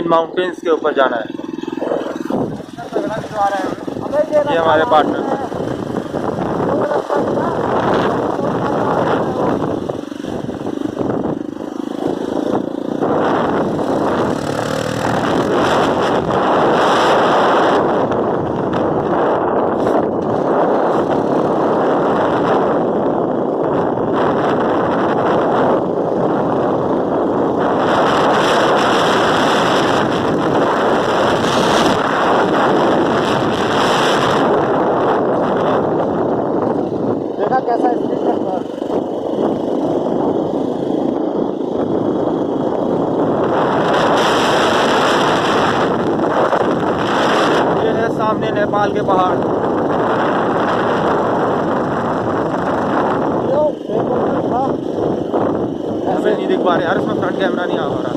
In mountains के ऊपर जाना है। ये हमारे पार्टनर हैं। कैसा स्पीड करता है। ये है सामने नेपाल के पहाड़। हमें नहीं दिख पा रहे यार, इसमें फ्रंट कैमरा नहीं आ पा रहा।